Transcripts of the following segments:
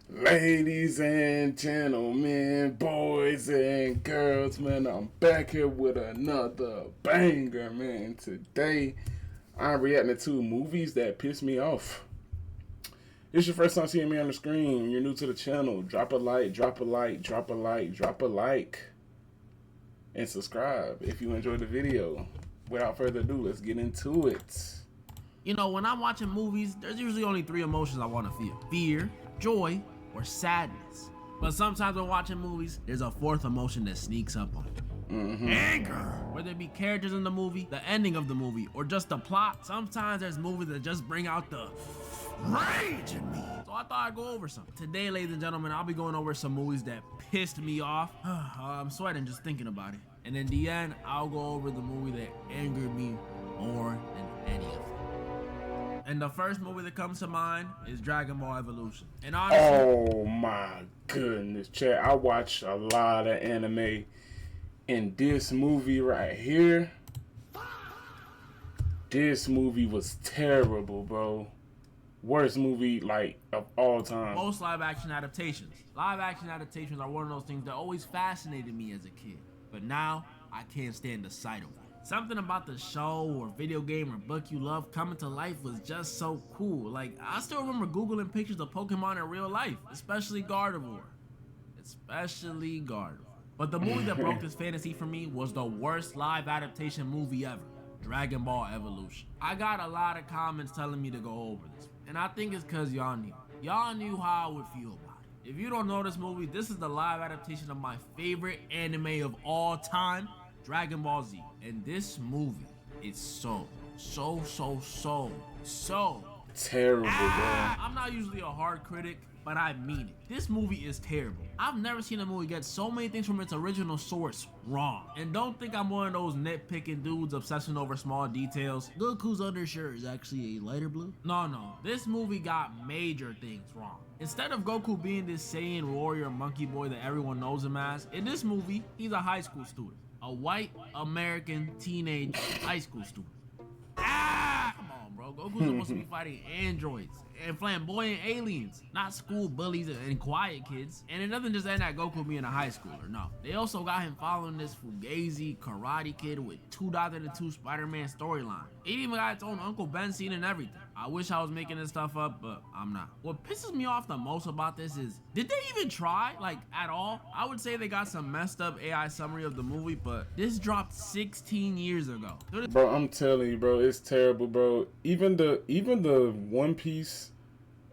Ladies and gentlemen, boys and girls, man, I'm back here with another banger, man. Today, I'm reacting to movies that piss me off. If it's your first time seeing me on the screen, you're new to the channel, drop a like, drop a like, drop a like, drop a like, and subscribe if you enjoyed the video. Without further ado, let's get into it. You know, when I'm watching movies, there's usually only three emotions I want to feel: fear, joy, or sadness. But sometimes when watching movies, there's a fourth emotion that sneaks up on you. Anger! Whether it be characters in the movie, the ending of the movie, or just the plot, sometimes there's movies that just bring out the rage in me. So I thought I'd go over some. Today, ladies and gentlemen, I'll be going over some movies that pissed me off. I'm sweating just thinking about it. And in the end, I'll go over the movie that angered me more than any of them. And the first movie that comes to mind is Dragon Ball Evolution. And honestly, oh my goodness, Chad, I watch a lot of anime, and this movie right here, this movie was terrible, bro. Worst movie like of all time. Most live action adaptations. Live action adaptations are one of those things that always fascinated me as a kid, but now I can't stand the sight of them. Something about the show or video game or book you love coming to life was just so cool. Like, I still remember Googling pictures of Pokemon in real life, especially Gardevoir. But the movie that broke this fantasy for me was the worst live adaptation movie ever, Dragon Ball Evolution. I got a lot of comments telling me to go over this, and I think it's cause y'all knew. Y'all knew how I would feel about it. If you don't know this movie, this is the live adaptation of my favorite anime of all time, Dragon Ball Z. And this movie is so terrible, bro. I'm not usually a hard critic, but I mean it. This movie is terrible. I've never seen a movie get so many things from its original source wrong. And don't think I'm one of those nitpicking dudes obsessing over small details. Goku's undershirt is actually a lighter blue. No, this movie got major things wrong. Instead of Goku being this Saiyan warrior monkey boy that everyone knows him as, in this movie, he's a high school student. A white American teenage high school student. Come on, bro. Goku's supposed to be fighting androids and flamboyant aliens, not school bullies and quiet kids. And it doesn't just end at Goku being a high schooler, no. They also got him following this fugazi karate kid with 2002 Spider-Man storyline. It even got its own Uncle Ben scene and everything. I wish I was making this stuff up, but I'm not. What pisses me off the most about this is, did they even try, like, at all? I would say they got some messed up AI summary of the movie, but this dropped 16 years ago. Bro, I'm telling you, bro, it's terrible, bro. Even the One Piece,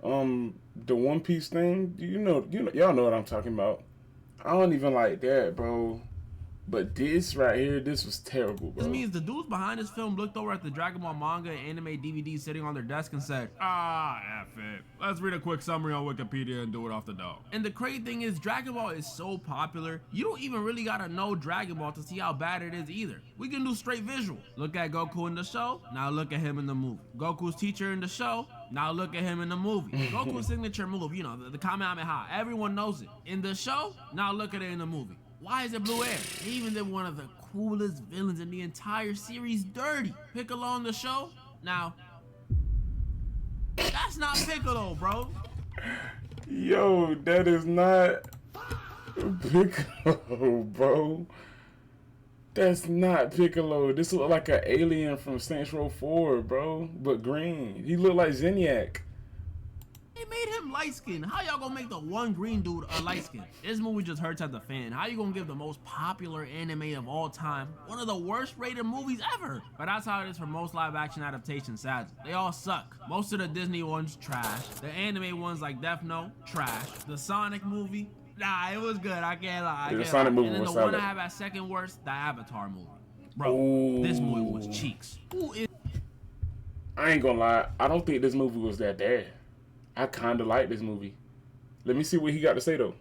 the One Piece thing, y'all know what I'm talking about. I don't even like that, bro. But this right here, this was terrible, bro. This means the dudes behind this film looked over at the Dragon Ball manga and anime DVDs sitting on their desk and said, F it. Let's read a quick summary on Wikipedia and do it off the dome. And the crazy thing is, Dragon Ball is so popular, you don't even really gotta know Dragon Ball to see how bad it is either. We can do straight visual. Look at Goku in the show, now look at him in the movie. Goku's teacher in the show, now look at him in the movie. Goku's signature move, the Kamehameha, everyone knows it. In the show, now look at it in the movie. Why is it blue air? They even did one of the coolest villains in the entire series dirty. Piccolo in the show? Now, that's not Piccolo, bro. Yo, that is not Piccolo, bro. That's not Piccolo. This look like an alien from Saints Row 4, bro, but green. He look like Zinyak. They made him light-skinned. How y'all gonna make the one green dude a light-skinned? This movie just hurts as a fan. How you gonna give the most popular anime of all time one of the worst rated movies ever? But that's how it is for most live-action adaptations, sadly. They all suck. Most of the Disney ones, trash. The anime ones like Death Note, trash. The Sonic movie, nah, it was good. I can't lie. The Sonic movie and then was the one I solid. have at second worst, the Avatar movie. Bro, Ooh. This movie was cheeks. I ain't gonna lie. I don't think this movie was that bad. I kind of like this movie. Let me see what he got to say, though.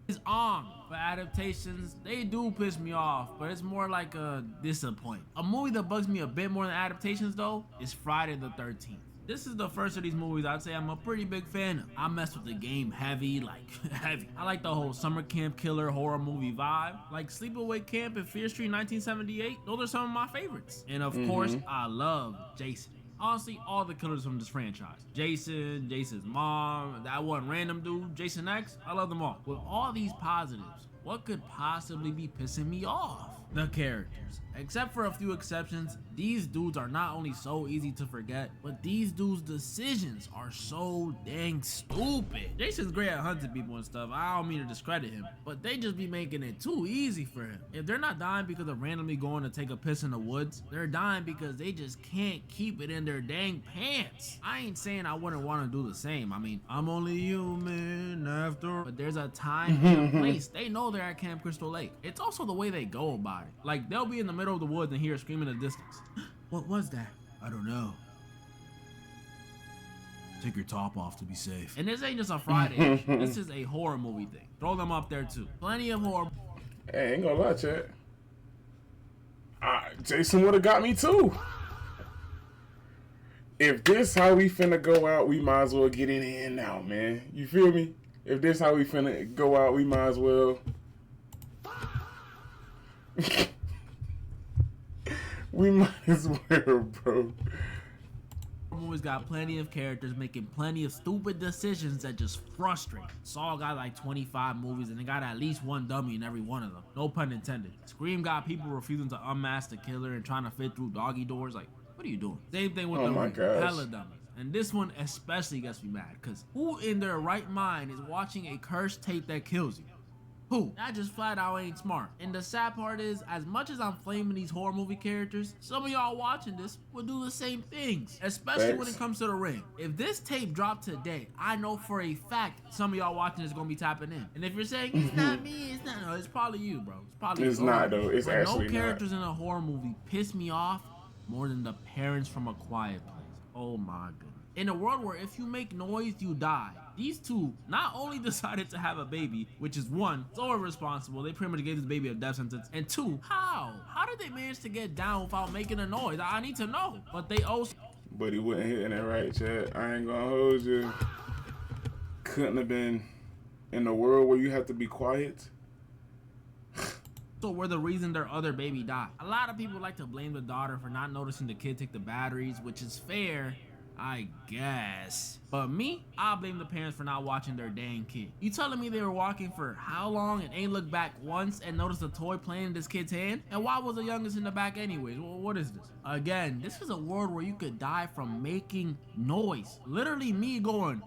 His arm for adaptations, they do piss me off, but it's more like a disappointment. A movie that bugs me a bit more than adaptations, though, is Friday the 13th. This is the first of these movies I'd say I'm a pretty big fan of. I mess with the game heavy, like heavy. I like the whole summer camp killer horror movie vibe. Like Sleepaway Camp and Fear Street 1978. Those are some of my favorites. And of course, I love Jason. Honestly, all the killers from this franchise. Jason, Jason's mom, that one random dude, Jason X, I love them all. With all these positives, what could possibly be pissing me off? The characters. Except for a few exceptions, these dudes are not only so easy to forget, but these dudes' decisions are so dang stupid. Jason's great at hunting people and stuff, I don't mean to discredit him, but they just be making it too easy for him. If they're not dying because of randomly going to take a piss in the woods, they're dying because they just can't keep it in their dang pants. I ain't saying I wouldn't want to do the same. I mean, I'm only human after, but there's a time and a place. They know they're at Camp Crystal Lake. It's also the way they go about it. Like, they'll be in the middle of the woods and hear a scream in the distance. What was that? I don't know. Take your top off to be safe. And this ain't just a Friday. This is a horror movie thing. Throw them up there too. Plenty of horror. Hey, ain't gonna lie, chat. Jason would have got me too. If this how we finna go out, we might as well get it in now, man. You feel me? If this how we finna go out, we might as well. We might as well, bro. Movies got plenty of characters making plenty of stupid decisions that just frustrate. Saw got like 25 movies and they got at least one dummy in every one of them. No pun intended. Scream got people refusing to unmask the killer and trying to fit through doggy doors. Like, what are you doing? Same thing with hella dummies. And this one especially gets me mad, because who in their right mind is watching a cursed tape that kills you? Who? That just flat out ain't smart. And the sad part is, as much as I'm flaming these horror movie characters, some of y'all watching this will do the same things, especially when it comes to The Ring. If this tape dropped today, I know for a fact some of y'all watching this gonna be tapping in. And if you're saying it's not me, it's not, no, it's probably you, bro. It's probably it's not though. It's but actually no characters not. in a horror movie piss me off more than the parents from A Quiet Place. Oh my goodness. In a world where if you make noise, you die, these two not only decided to have a baby, which is one, so irresponsible, they pretty much gave this baby a death sentence, and two, how did they manage to get down without making a noise? I need to know. But they also, but he wasn't hitting it right, chat. I ain't gonna hold you. Couldn't have been in a world where you have to be quiet. so were the reason their other baby died. A lot of people like to blame the daughter for not noticing the kid take the batteries, which is fair, I guess. But me, I blame the parents for not watching their dang kid. You telling me they were walking for how long and ain't looked back once and noticed a toy playing in this kid's hand? And why was the youngest in the back anyways? Well, what is this? Again, this is a world where you could die from making noise. Literally me going,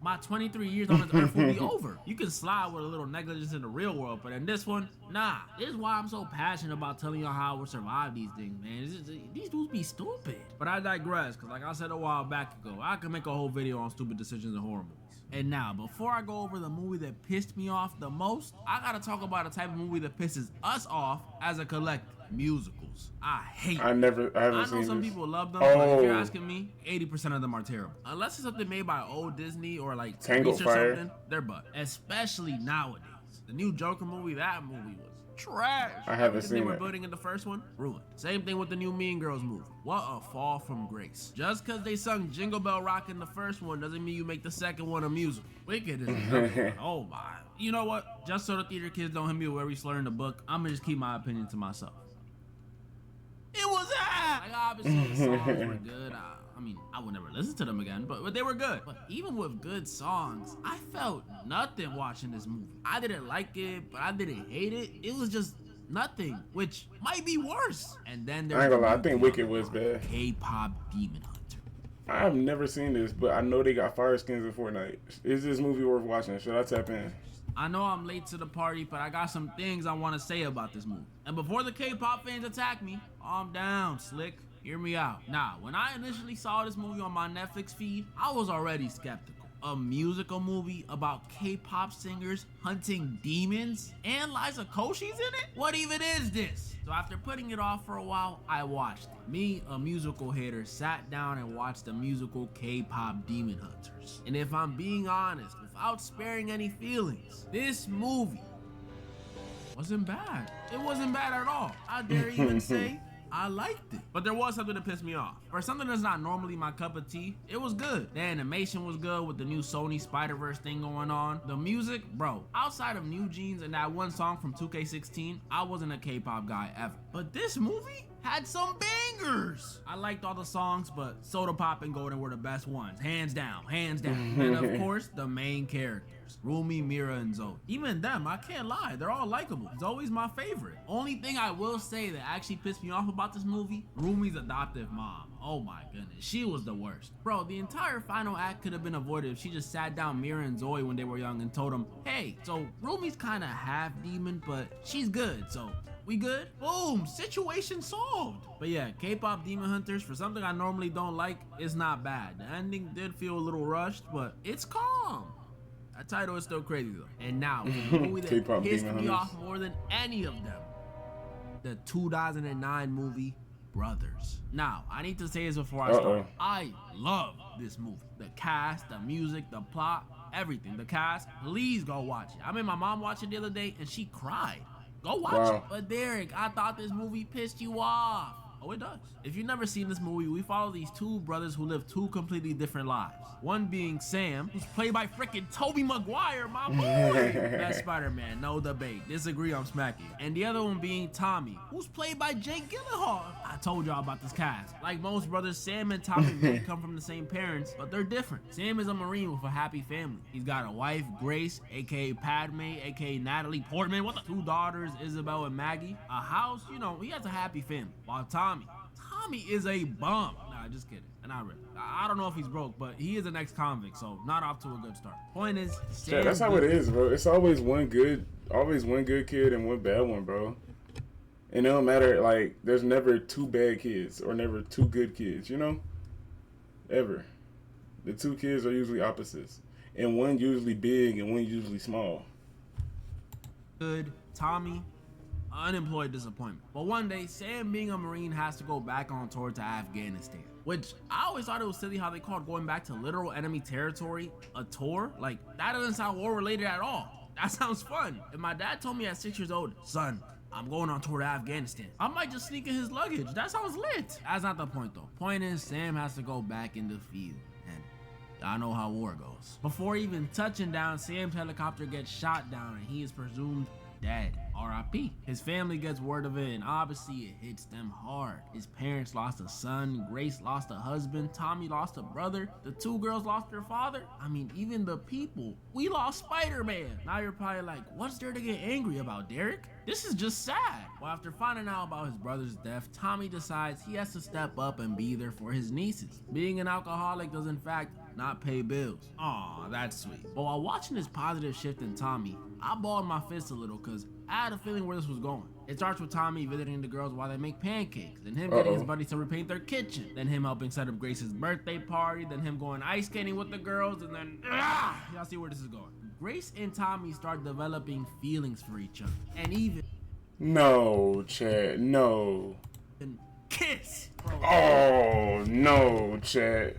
my 23 years on this earth will be over. You can slide with a little negligence in the real world, but in this one, nah. This is why I'm so passionate about telling y'all how I would survive these things, man. These dudes be stupid. But I digress, because like I said a while back ago, I could make a whole video on stupid decisions in horror movies. And now, before I go over the movie that pissed me off the most, I gotta talk about a type of movie that pisses us off as a collective. Musicals. I hate them. I haven't seen know some this. people love them, but if you're asking me, 80% of them are terrible. Unless it's something made by old Disney or like Tangled Grease or Fire. something, they're butt. Especially nowadays. The new Joker movie, that movie was trash. I haven't Everything seen they were it. building in the first one, ruined. Same thing with the new Mean Girls movie. What a fall from grace. Just because they sung Jingle Bell Rock in the first one doesn't mean you make the second one a musical. Wicked is another one. Oh my. You know what? Just so the theater kids don't hit me with every slur in the book, I'm gonna just keep my opinion to myself. It was that! Like, obviously the songs were good. I mean, I would never listen to them again, but they were good. But even with good songs, I felt nothing watching this movie. I didn't like it, but I didn't hate it. It was just nothing, which might be worse. And then there's I ain't gonna lie, I think Wicked was bad. K-pop Demon Hunter. I've never seen this, but I know they got fire skins in Fortnite. Is this movie worth watching? Should I tap in? I know I'm late to the party, but I got some things I want to say about this movie. And before the K-pop fans attack me, calm down, Slick. Hear me out. Now, when I initially saw this movie on my Netflix feed, I was already skeptical. A musical movie about K-pop singers hunting demons? And Liza Koshy's in it? What even is this? So after putting it off for a while, I watched it. Me, a musical hater, sat down and watched the musical K-pop Demon Hunters. And if I'm being honest, without sparing any feelings, this movie wasn't bad. It wasn't bad at all. I dare even say I liked it. But there was something that pissed me off. For something that's not normally my cup of tea, it was good. The animation was good with the new Sony Spider-Verse thing going on. The music, bro, outside of New Jeans and that one song from 2K16, I wasn't a K-pop guy ever. But this movie, had some bangers. I liked all the songs, but Soda Pop and Golden were the best ones, hands down, hands down. And of course, the main characters, Rumi, Mira, and Zoe. Even them, I can't lie, they're all likable. Zoe's my favorite. Only thing I will say that actually pissed me off about this movie, Rumi's adoptive mom. Oh my goodness, she was the worst. Bro, the entire final act could have been avoided if she just sat down Mira and Zoe when they were young and told them, hey, so Rumi's kind of half demon, but she's good, so we good? Boom, situation solved. But yeah, K-pop Demon Hunters, for something I normally don't like, is not bad. The ending did feel a little rushed, but it's calm. That title is still crazy though. And now, the movie that K-pop pissed Demon me Hunters. off more than any of them, the 2009 movie Brothers. Now, I need to say this before I start. I love this movie. The cast, the music, the plot, everything. The cast, please go watch it. I made my mom watch it the other day and she cried. Go watch it. But Derek, I thought this movie pissed you off. Oh, it does. If you've never seen this movie, we follow these two brothers who live two completely different lives. One being Sam, who's played by freaking Tobey Maguire, my boy. Best Spider-Man, no debate. Disagree, I'm smacking. And the other one being Tommy, who's played by Jake Gyllenhaal. I told y'all about this cast. Like most brothers, Sam and Tommy may come from the same parents, but they're different. Sam is a Marine with a happy family. He's got a wife, Grace, aka Padme, aka Natalie Portman. What the? Two daughters, Isabel and Maggie. A house, you know, he has a happy family. While Tommy is a bum. Nah, just kidding. And I don't know if he's broke, but he is an ex-convict, so not off to a good start. Point is, yeah, that's how it is, bro. It's always one good kid and one bad one, bro. And it don't matter, like, there's never two bad kids or never two good kids, you know? Ever. The two kids are usually opposites. And one usually big and one usually small. Good. Tommy, unemployed disappointment. But one day, Sam, being a Marine, has to go back on tour to Afghanistan. Which, I always thought it was silly how they called going back to literal enemy territory a tour. Like, that doesn't sound war-related at all. That sounds fun. If my dad told me at 6 years old, son, I'm going on tour to Afghanistan, I might just sneak in his luggage. That sounds lit. That's not the point though. Point is, Sam has to go back in the field. And y'all know how war goes. Before even touching down, Sam's helicopter gets shot down and he is presumed dead. R.I.P. His family gets word of it and obviously it hits them hard. His parents lost a son, Grace lost a husband, Tommy lost a brother, the two girls lost their father. I mean, even the people. We lost Spider-Man. Now you're probably like, what's there to get angry about, Derek? This is just sad. Well, after finding out about his brother's death, Tommy decides he has to step up and be there for his nieces. Being an alcoholic does in fact not pay bills. Aw, that's sweet. But while watching this positive shift in Tommy, I balled my fist a little because I had a feeling where this was going. It starts with Tommy visiting the girls while they make pancakes, then him getting his buddies to repaint their kitchen, then him helping set up Grace's birthday party, then him going ice skating with the girls, and then y'all see where this is going. Grace and Tommy start developing feelings for each other, and even No, Chad, no. kiss. Bro. Oh, no, Chad.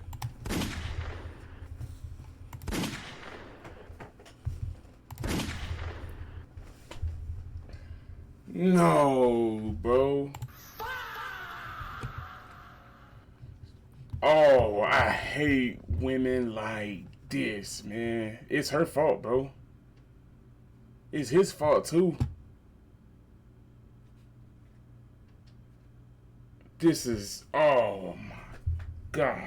No, bro. Oh, I hate women like this, man. It's her fault, bro. It's his fault, too. This is, oh my gosh.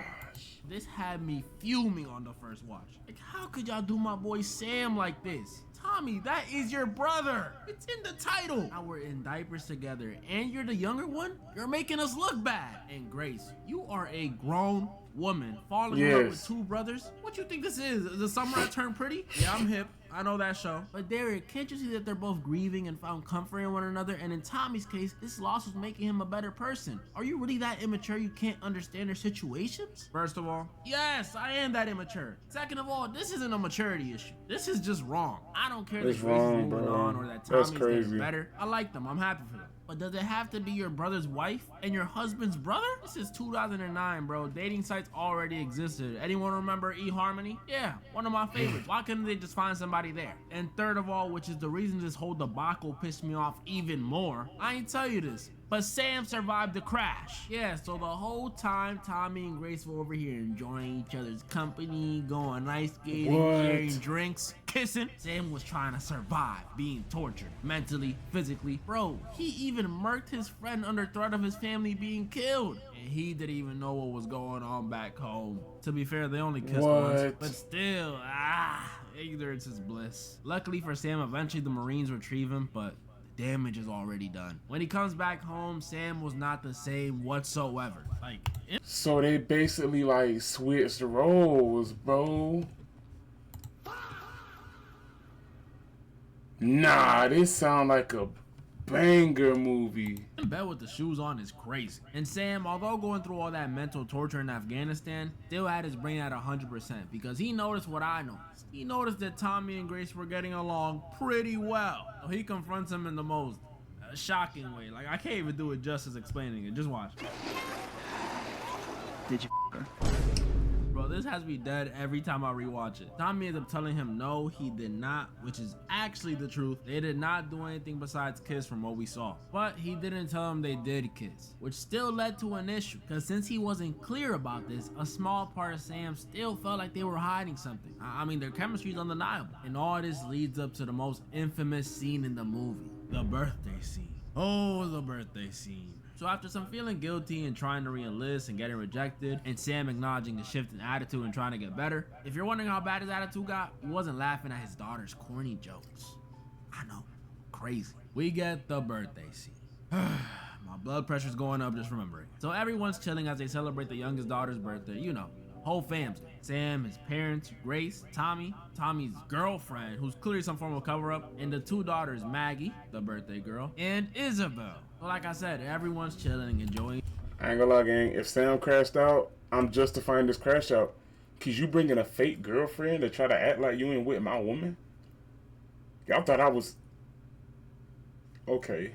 This had me fuming on the first watch. Like, how could y'all do my boy Sam like this? Tommy, that is your brother. It's in the title. Now we're in diapers together and you're the younger one? You're making us look bad. And Grace, you are a grown woman falling in love with two brothers? What you think this is? Is the summer I turn pretty? Yeah, I'm hip. I know that show. But Derek, can't you see that they're both grieving and found comfort in one another? And in Tommy's case, this loss was making him a better person. Are you really that immature you can't understand their situations? First of all, yes, I am that immature. Second of all, this isn't a maturity issue. This is just wrong. I don't care that Grace is moving on or that Tommy's getting better. I like them. I'm happy for them. But does it have to be your brother's wife and your husband's brother? This is 2009, bro. Dating sites already existed. Anyone remember eHarmony? Yeah, one of my favorites. Why couldn't they just find somebody there? And third of all, which is the reason this whole debacle pissed me off even more, I ain't tell you this, but Sam survived the crash. Yeah, so the whole time Tommy and Grace were over here enjoying each other's company, going ice skating, sharing drinks, kissing. Sam was trying to survive being tortured mentally, physically. Bro, he even murked his friend under threat of his family being killed. And he didn't even know what was going on back home. To be fair, they only kissed once, but still, ignorance is bliss. Luckily for Sam, eventually the Marines retrieve him, but the damage is already done. When he comes back home, Sam was not the same whatsoever. So they basically like switched roles, bro. Nah, this sound like a banger movie. In bed with the shoes on is crazy. And Sam, although going through all that mental torture in Afghanistan, still had his brain at 100% because he noticed what I noticed. He noticed that Tommy and Grace were getting along pretty well. So he confronts him in the most shocking way. Like, I can't even do it justice explaining it. Just watch. Did you f her? Bro, this has me dead every time I rewatch it. Tommy ends up telling him no, he did not, which is actually the truth. They did not do anything besides kiss from what we saw. But he didn't tell him they did kiss, which still led to an issue. Because since he wasn't clear about this, a small part of Sam still felt like they were hiding something. I mean, their chemistry is undeniable. And all this leads up to the most infamous scene in the movie. The birthday scene. Oh, the birthday scene. So after some feeling guilty and trying to re-enlist and getting rejected, and Sam acknowledging the shift in attitude and trying to get better, if you're wondering how bad his attitude got, he wasn't laughing at his daughter's corny jokes. I know, crazy. We get the birthday scene. My blood pressure's going up just remembering. So everyone's chilling as they celebrate the youngest daughter's birthday, you know. Whole fam's there. Sam, his parents, Grace, Tommy, Tommy's girlfriend, who's clearly some form of cover-up, and the two daughters, Maggie, the birthday girl, and Isabel. So like I said, everyone's chilling, enjoying. I ain't gonna lie, gang. If Sam crashed out, I'm justifying this crash out. Cause you bringing a fake girlfriend to try to act like you ain't with my woman? Y'all thought I was... Okay.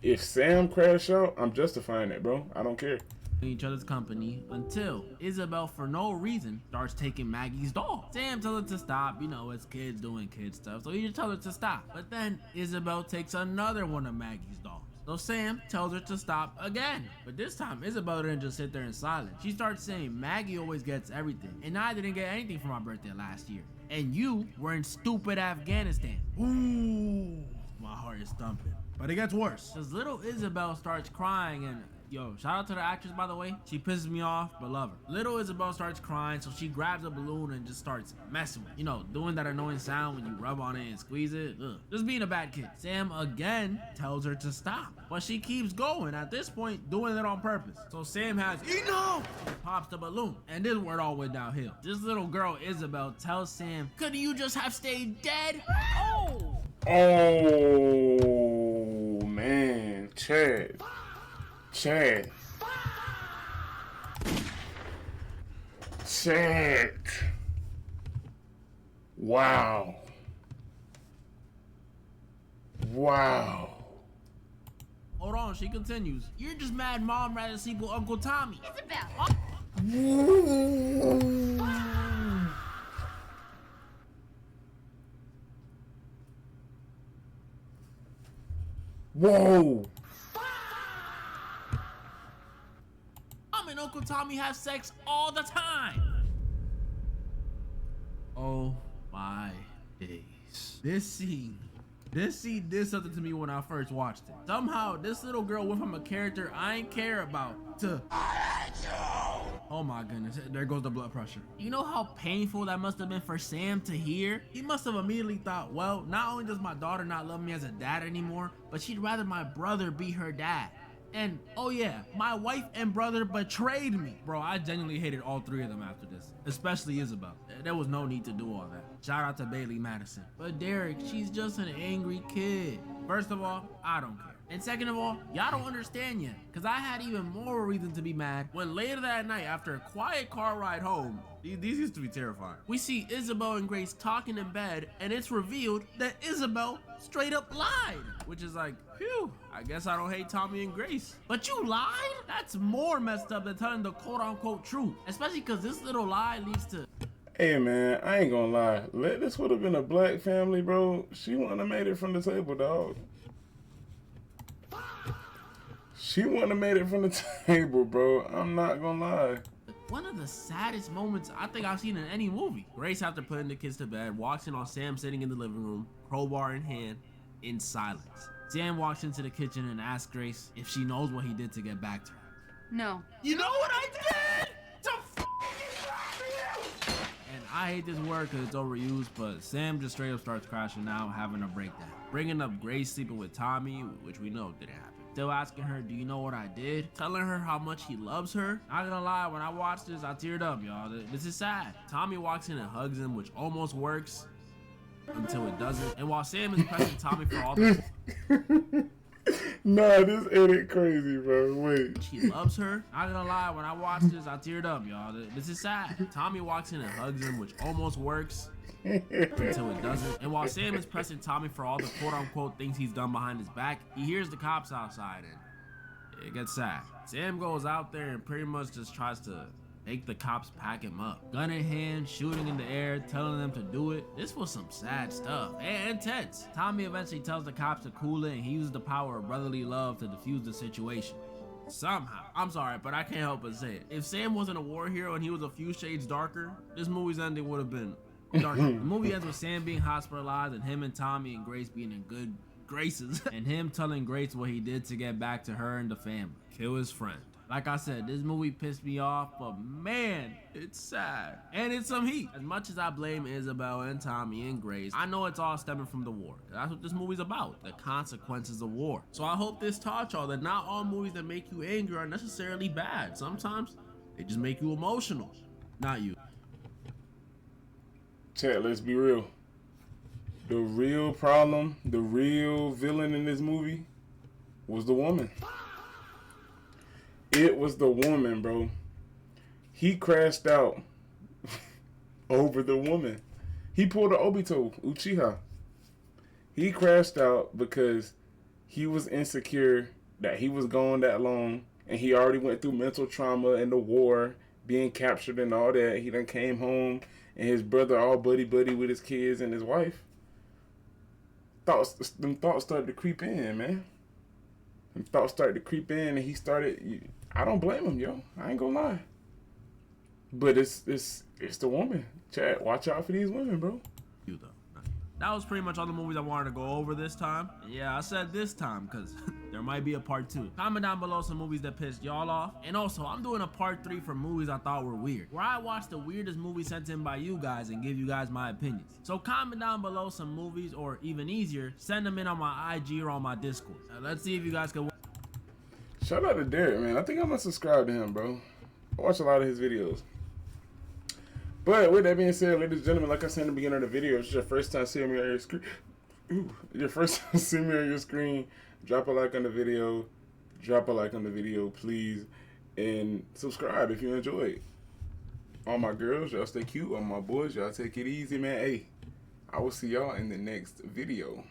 If Sam crashed out, I'm justifying it, bro. I don't care. Each other's company until Isabel, for no reason, starts taking Maggie's doll. Sam tells her to stop, you know, it's kids doing kid stuff, so he just tells her to stop. But then Isabel takes another one of Maggie's dolls. So Sam tells her to stop again. But this time, Isabel didn't just sit there in silence. She starts saying, Maggie always gets everything, and I didn't get anything for my birthday last year. And you were in stupid Afghanistan. Ooh, my heart is thumping. But it gets worse, because little Isabel starts crying and... Yo, shout out to the actress, by the way. She pisses me off, but love her. Little Isabel starts crying, so she grabs a balloon and just starts messing with it. You know, doing that annoying sound when you rub on it and squeeze it. Ugh. Just being a bad kid. Sam again tells her to stop, but she keeps going. At this point, doing it on purpose. So Sam has enough! Pops the balloon, and this is where it all went downhill. This little girl, Isabel, tells Sam, couldn't you just have stayed dead? Oh! Oh, man. Chad. Chad. Wow. Wow. Hold on, she continues. You're just mad mom rather sleep with Uncle Tommy. Isabel. Whoa. Mom and Uncle Tommy have sex all the time. Oh my days. This scene did something to me when I first watched it. Somehow, this little girl went from a character I ain't care about to... Oh my goodness, there goes the blood pressure. You know how painful that must have been for Sam to hear? He must have immediately thought, well, not only does my daughter not love me as a dad anymore, but she'd rather my brother be her dad. And, oh yeah, my wife and brother betrayed me. Bro, I genuinely hated all three of them after this, especially Isabel. There was no need to do all that. Shout out to Bailey Madison. But Derek, she's just an angry kid. First of all, I don't care. And second of all, y'all don't understand yet, because I had even more reason to be mad when later that night, after a quiet car ride home, these used to be terrifying, we see Isabel and Grace talking in bed, and it's revealed that Isabel straight up lied, which is like, phew, I guess I don't hate Tommy and Grace. But you lied? That's more messed up than telling the quote-unquote truth, especially because this little lie leads to... Hey man, I ain't gonna lie. This would have been a black family, bro. She wouldn't have made it from the table, dog. She wouldn't have made it from the table, bro. I'm not gonna lie. One of the saddest moments I think I've seen in any movie. Grace, after putting the kids to bed, walks in on Sam sitting in the living room, crowbar in hand, in silence. Sam walks into the kitchen and asks Grace if she knows what he did to get back to her. No. You know what I did to get back to you? And I hate this word because it's overused, but Sam just straight up starts crashing out, having a breakdown. Bringing up Grace sleeping with Tommy, which we know didn't happen. Still asking her, do you know what I did? Telling her how much he loves her. Not gonna lie, when I watched this, I teared up, y'all. This is sad. Tommy walks in and hugs him, which almost works until it doesn't. And while Sam is pressing Tommy for all the... Nah, this edit crazy, bro. Wait. She loves her. Not gonna lie, when I watched this, I teared up, y'all. This is sad. Tommy walks in and hugs him, which almost works until it doesn't. And while Sam is pressing Tommy for all the quote-unquote things he's done behind his back, he hears the cops outside and it gets sad. Sam goes out there and pretty much just tries to make the cops pack him up. Gun in hand, shooting in the air, telling them to do it. This was some sad stuff and intense. Tommy eventually tells the cops to cool it, and he uses the power of brotherly love to defuse the situation. Somehow. I'm sorry, but I can't help but say it. If Sam wasn't a war hero and he was a few shades darker, this movie's ending would have been darker. The movie ends with Sam being hospitalized and him and Tommy and Grace being in good graces and him telling Grace what he did to get back to her and the family. Kill his friend. Like I said, this movie pissed me off, but man, it's sad. And it's some heat. As much as I blame Isabel and Tommy and Grace, I know it's all stemming from the war. That's what this movie's about, the consequences of war. So I hope this taught y'all that not all movies that make you angry are necessarily bad. Sometimes they just make you emotional. Not you. Chat, let's be real. The real problem, the real villain in this movie was the woman. It was the woman, bro. He crashed out over the woman. He pulled a Obito, Uchiha. He crashed out because he was insecure that he was gone that long, and he already went through mental trauma and the war, being captured and all that. He done came home, and his brother all buddy-buddy with his kids and his wife. Them thoughts started to creep in, man. Them thoughts started to creep in, and he started... I don't blame him, yo. I ain't gonna lie. But it's the woman. Chad, watch out for these women, bro. You though. That was pretty much all the movies I wanted to go over this time. Yeah, I said this time because there might be a part 2. Comment down below some movies that pissed y'all off. And also, I'm doing a part 3 for movies I thought were weird, where I watch the weirdest movies sent in by you guys and give you guys my opinions. So comment down below some movies, or even easier, send them in on my IG or on my Discord. Let's see if you guys can... Shout out to Derek, man. I think I'm gonna subscribe to him, bro. I watch a lot of his videos. But with that being said, ladies and gentlemen, like I said in the beginning of the video, if it's your first time seeing me on your screen, drop a like on the video. Drop a like on the video, please. And subscribe if you enjoyed. All my girls, y'all stay cute. All my boys, y'all take it easy, man. Hey, I will see y'all in the next video.